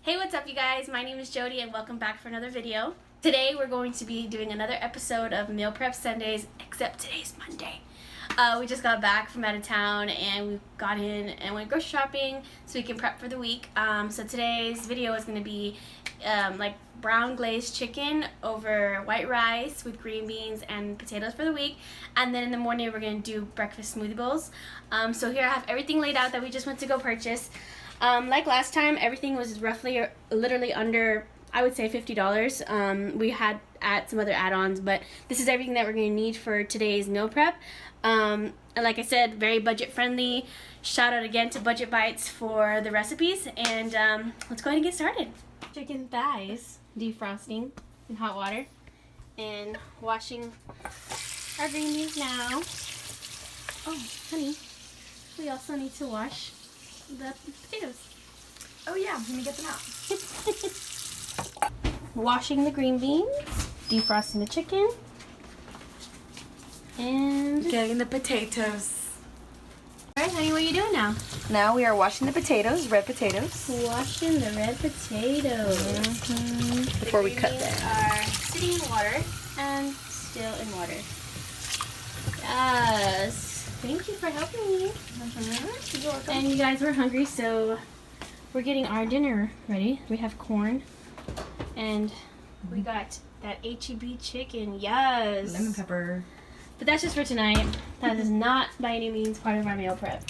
Hey, what's up you guys? My name is Jodie and welcome back for another video. Today we're going to be doing another episode of Meal Prep Sundays, except today's Monday. We just got back from out of town and we got in and went grocery shopping so we can prep for the week. So today's video is going to be like brown glazed chicken over white rice with green beans and potatoes for the week. And then in the morning we're going to do breakfast smoothie bowls. So here I have everything laid out that we just went to go purchase. Like last time, everything was roughly, literally under, I would say $50. We had some other add-ons, but this is everything that we're going to need for today's meal prep. And like I said, very budget friendly. Shout out again to Budget Bites for the recipes, and let's go ahead and get started. Chicken thighs, defrosting in hot water, and washing our green beans now. Oh, honey, we also need to wash the potatoes. Oh yeah, let me get them out. Washing the green beans, defrosting the chicken, and getting the potatoes. Alright, honey, what are you doing now? Now we are washing the potatoes, red potatoes. Washing the red potatoes. Before we cut them. Are sitting in water and still in water. Yes. Thank you for helping me. You're welcome. And you guys were hungry, so we're getting our dinner ready. We have corn, and we got that H-E-B chicken. Yes. Lemon pepper. But that's just for tonight. That is not by any means part of our meal prep.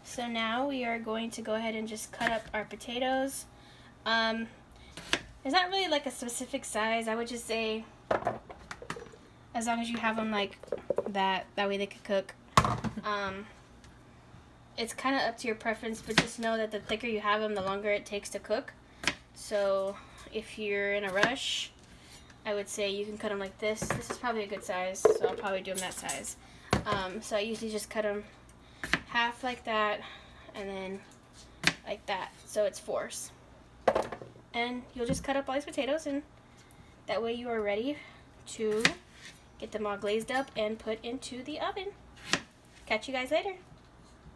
So now we are going to go ahead and just cut up our potatoes. There's not really like a specific size. I would just say as long as you have them like that way they could cook. It's kind of up to your preference, but just know that the thicker you have them, the longer it takes to cook. So if you're in a rush, I would say you can cut them like this. This is probably a good size, so I'll probably do them that size. So I usually just cut them half like that, and then like that, so it's fours. And you'll just cut up all these potatoes, and that way you are ready to get them all glazed up and put into the oven. Catch you guys later.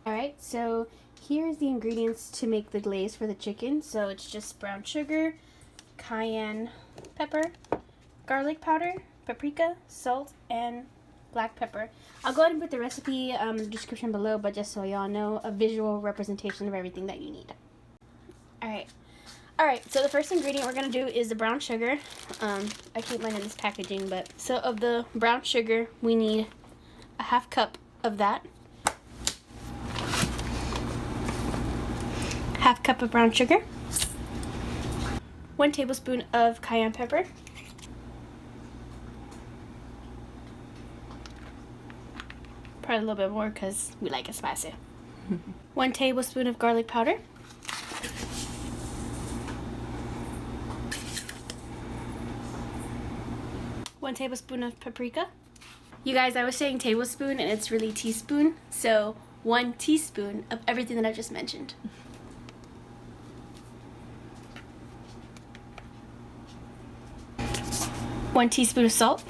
Alright, so here's the ingredients to make the glaze for the chicken. So it's just brown sugar, cayenne pepper, garlic powder, paprika, salt, and black pepper. I'll go ahead and put the recipe in the description below, but just so y'all know, a visual representation of everything that you need. Alright, so the first ingredient we're going to do is the brown sugar. I keep mine in this packaging, but so of the brown sugar, we need a half cup of that. Half cup of brown sugar. 1 tablespoon of cayenne pepper. Probably a little bit more because we like it spicy. 1 tablespoon of garlic powder. 1 tablespoon of paprika. You guys, I was saying tablespoon and it's really teaspoon, so 1 teaspoon of everything that I just mentioned. 1 teaspoon of salt.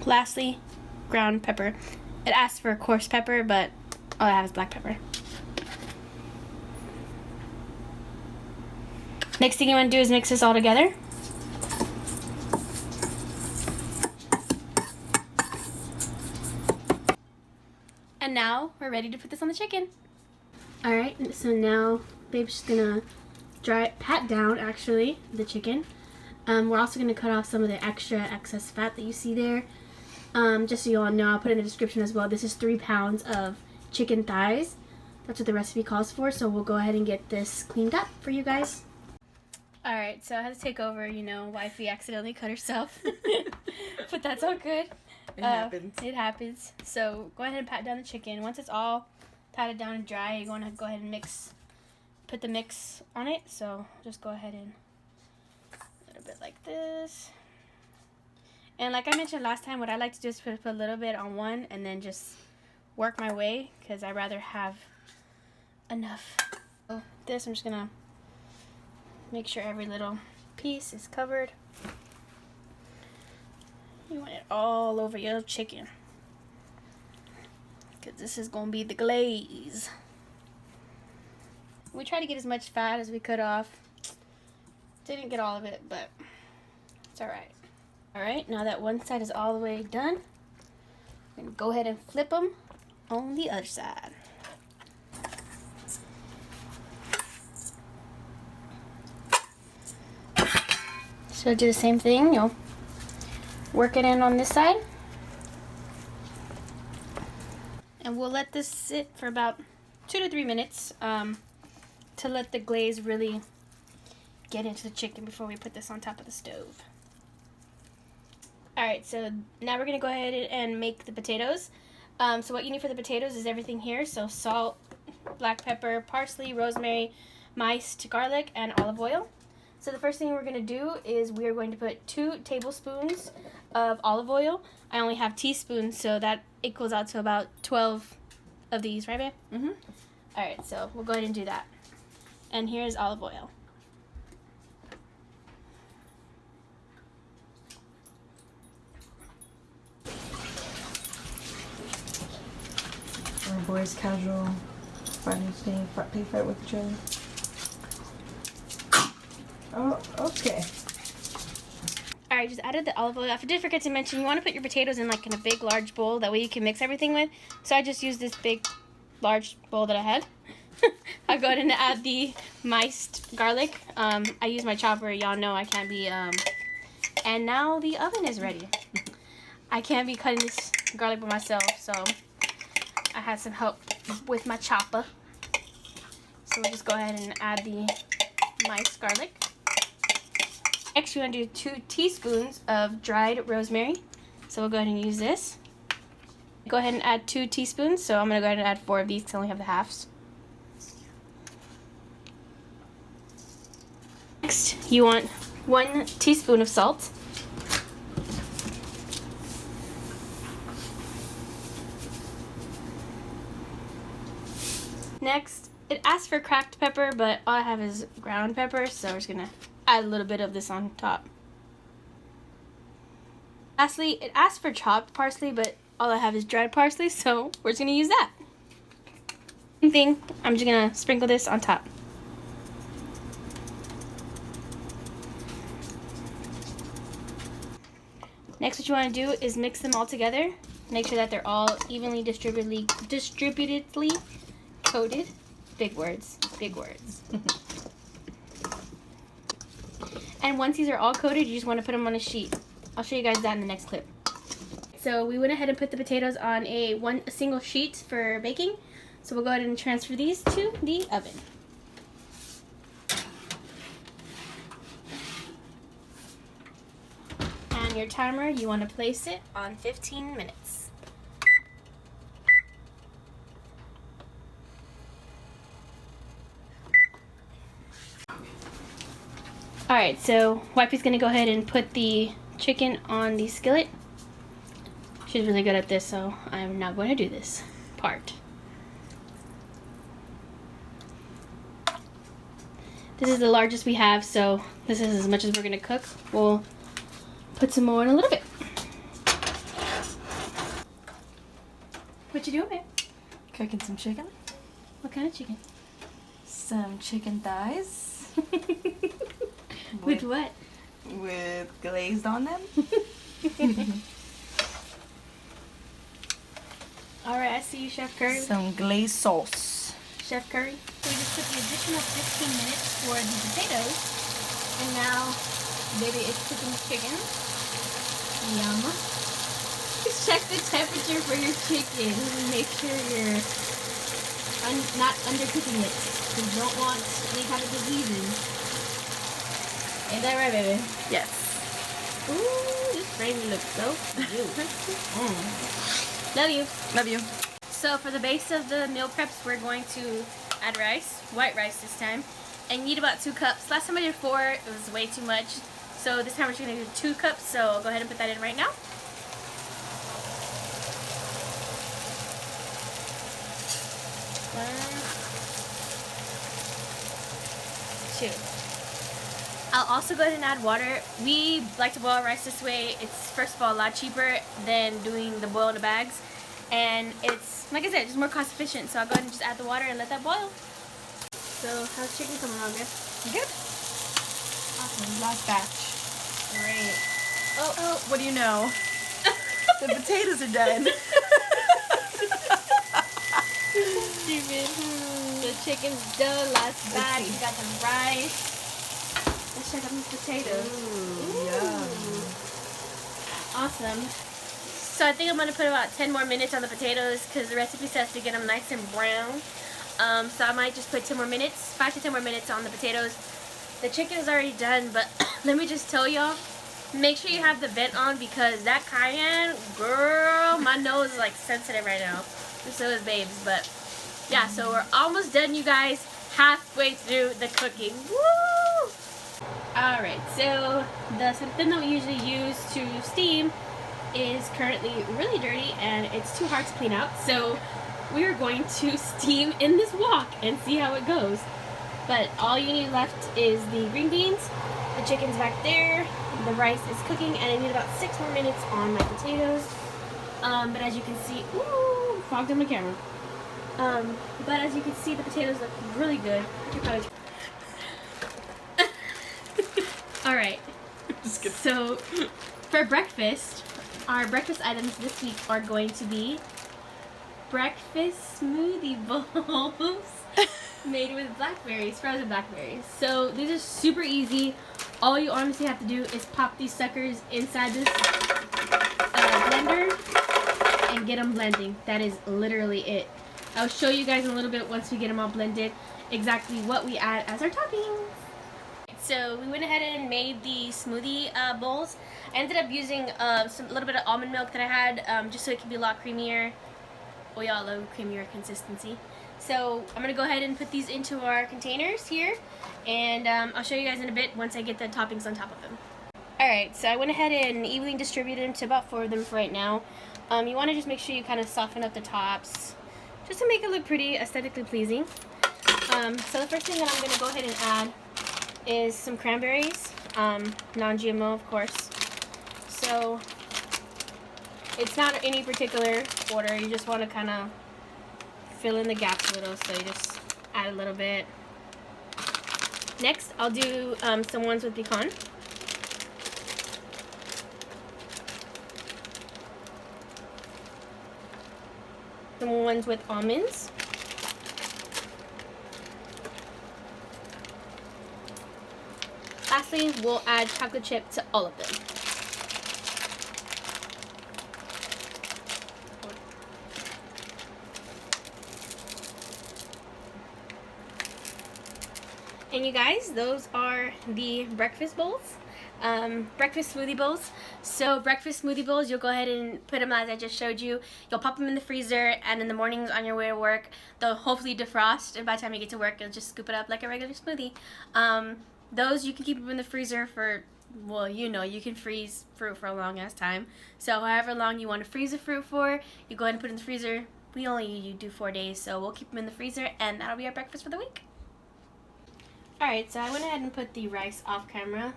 Lastly, ground pepper. It asks for a coarse pepper, but all I have is black pepper. Next thing you want to do is mix this all together. And now we're ready to put this on the chicken. Alright, so now babe's just gonna pat down actually the chicken. We're also gonna cut off some of the excess fat that you see there. Just so you all know, I'll put it in the description as well. This is 3 pounds of chicken thighs. That's what the recipe calls for, so we'll go ahead and get this cleaned up for you guys. Alright, so I had to take over, you know, wifey accidentally cut herself. But that's all good. It happens. It happens. So go ahead and pat down the chicken. Once it's all patted down and dry, you're going to go ahead and put the mix on it. So just go ahead and a little bit like this. And like I mentioned last time, what I like to do is put a little bit on one and then just work my way, because I rather have enough. So this, I'm just going to make sure every little piece is covered. You want it all over your chicken. Because this is going to be the glaze. We tried to get as much fat as we could off. Didn't get all of it, but it's alright. Alright, now that one side is all the way done, I'm going to go ahead and flip them on the other side. So do the same thing, you'll work it in on this side. And we'll let this sit for about 2 to 3 minutes to let the glaze really get into the chicken before we put this on top of the stove. Alright, so now we're going to go ahead and make the potatoes. So what you need for the potatoes is everything here. So salt, black pepper, parsley, rosemary, minced garlic, and olive oil. So the first thing we're going to do is we are going to put 2 tablespoons of olive oil. I only have teaspoons, so that equals out to about 12 of these, right, babe? Mm-hmm. Alright, so we'll go ahead and do that. And here's olive oil. Our boys casual Friday pay fight with each other. Oh, okay. Alright, just added the olive oil. I did forget to mention, you want to put your potatoes in like in a big, large bowl. That way you can mix everything with. So I just used this big, large bowl that I had. I'll go ahead and add the minced garlic. I use my chopper. Y'all know I can't be... And now the oven is ready. I can't be cutting this garlic by myself, so I had some help with my chopper. So we'll just go ahead and add the minced garlic. Next, you want to do 2 teaspoons of dried rosemary. So we'll go ahead and use this. Go ahead and add 2 teaspoons. So I'm going to go ahead and add 4 of these because I only have the halves. Next, you want 1 teaspoon of salt. Next, it asks for cracked pepper, but all I have is ground pepper, so we're just going to add a little bit of this on top. Lastly, it asks for chopped parsley, but all I have is dried parsley, so we're just going to use that. Same thing, I'm just going to sprinkle this on top. Next, what you want to do is mix them all together. Make sure that they're all evenly distributedly coated. Big words, big words. And once these are all coated, you just want to put them on a sheet. I'll show you guys that in the next clip. So we went ahead and put the potatoes on a single sheet for baking. So we'll go ahead and transfer these to the oven. And your timer, you want to place it on 15 minutes. Alright, so Wifey's going to go ahead and put the chicken on the skillet. She's really good at this, so I'm not going to do this part. This is the largest we have, so this is as much as we're going to cook. We'll put some more in a little bit. What you doing, babe? Cooking some chicken. What kind of chicken? Some chicken thighs. With what? With glazed on them. Alright, I see you, Chef Curry. Some glazed sauce. Chef Curry. So we just put the additional 15 minutes for the potatoes. And now, baby, it's cooking chicken. Yum. Just check the temperature for your chicken and make sure you're not undercooking it. You don't want any kind of diseases. Ain't that right, baby? Yes. Ooh, this gravy looks so good. Love you. Love you. So for the base of the meal preps, we're going to add rice, white rice this time, and you need about 2 cups. Last time I did 4, it was way too much. So this time we're just going to do 2 cups, so I'll go ahead and put that in right now. One, 2. I'll also go ahead and add water. We like to boil our rice this way. It's first of all a lot cheaper than doing the boil in the bags. And it's, like I said, just more cost efficient. So I'll go ahead and just add the water and let that boil. So how's chicken coming along, guys? Good. Awesome. Last batch. Great. Oh, what do you know? The potatoes are done. Stupid. The chicken's done. Last batch. We got the rice. Let's check out these potatoes. Ooh, yum. Awesome. So I think I'm going to put about 10 more minutes on the potatoes because the recipe says to get them nice and brown. So I might just put 10 more minutes, 5 to 10 more minutes on the potatoes. The chicken is already done, but let me just tell y'all, make sure you have the vent on because that cayenne, girl, my nose is like sensitive right now. So is Babe's, but yeah, so we're almost done, you guys. Halfway through the cooking. Woo! Alright, so the something that we usually use to steam is currently really dirty and it's too hard to clean out. So we are going to steam in this wok and see how it goes. But all you need left is the green beans, the chicken's back there, the rice is cooking, and I need about 6 more minutes on my potatoes. But as you can see, ooh, fogged on my camera. But as you can see, the potatoes look really good. Alright, so for breakfast, our breakfast items this week are going to be breakfast smoothie bowls made with blackberries, frozen blackberries. So these are super easy. All you honestly have to do is pop these suckers inside this blender and get them blending. That is literally it. I'll show you guys in a little bit once we get them all blended exactly what we add as our toppings. So we went ahead and made the smoothie bowls. I ended up using a little bit of almond milk that I had just so it could be a lot creamier. We all love creamier consistency. So I'm going to go ahead and put these into our containers here. And I'll show you guys in a bit once I get the toppings on top of them. Alright, so I went ahead and evenly distributed them to about 4 of them for right now. You want to just make sure you kind of soften up the tops just to make it look pretty, aesthetically pleasing. So the first thing that I'm going to go ahead and add is some cranberries, non-GMO of course. So it's not any particular order, you just want to kind of fill in the gaps a little, so you just add a little bit. Next I'll do some ones with pecan. Some ones with almonds. Lastly, we'll add chocolate chip to all of them. And you guys, those are the breakfast bowls, breakfast smoothie bowls. So breakfast smoothie bowls, you'll go ahead and put them as I just showed you. You'll pop them in the freezer, and in the mornings on your way to work, they'll hopefully defrost, and by the time you get to work, you'll just scoop it up like a regular smoothie. Those you can keep them in the freezer for, well, you know, you can freeze fruit for a long ass time. So however long you want to freeze the fruit for, you go ahead and put it in the freezer. We only do 4 days, so we'll keep them in the freezer, and that'll be our breakfast for the week. Alright, so I went ahead and put the rice off camera.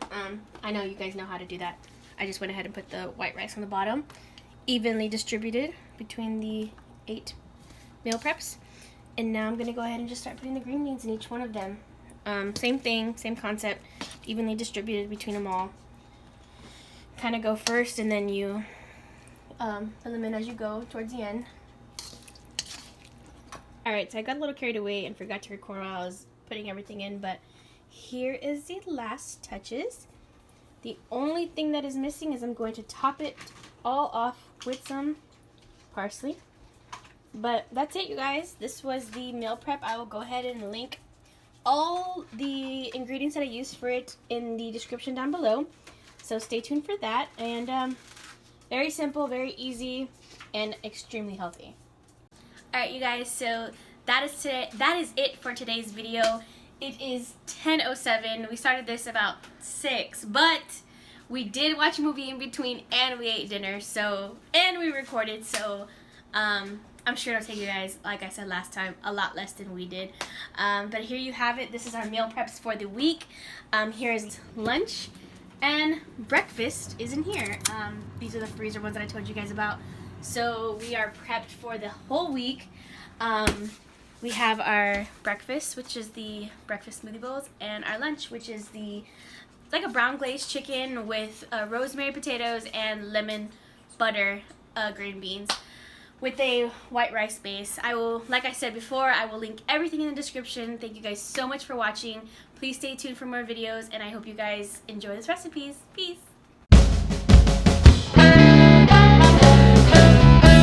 I know you guys know how to do that. I just went ahead and put the white rice on the bottom, evenly distributed between the 8 meal preps. And now I'm going to go ahead and just start putting the green beans in each one of them. Same thing, same concept, evenly distributed between them all. Kind of go first, and then you fill them in as you go towards the end. Alright, so I got a little carried away and forgot to record while I was putting everything in, but here is the last touches. The only thing that is missing is I'm going to top it all off with some parsley. But that's it, you guys. This was the meal prep. I will go ahead and link all the ingredients that I used for it in the description down below. So stay tuned for that. And very simple, very easy, and extremely healthy. Alright, you guys, so that is it for today's video. It is 10:07. We started this about 6, but we did watch a movie in between and we ate dinner, so, and we recorded, so I'm sure it'll take you guys, like I said last time, a lot less than we did. But here you have it. This is our meal preps for the week. Here is lunch, and breakfast is in here. These are the freezer ones that I told you guys about. So we are prepped for the whole week. We have our breakfast, which is the breakfast smoothie bowls, and our lunch, which is like a brown glazed chicken with rosemary potatoes and lemon butter green beans with a white rice base. I will, like I said before, I will link everything in the description. Thank you guys so much for watching. Please stay tuned for more videos, and I hope you guys enjoy these recipes. Peace!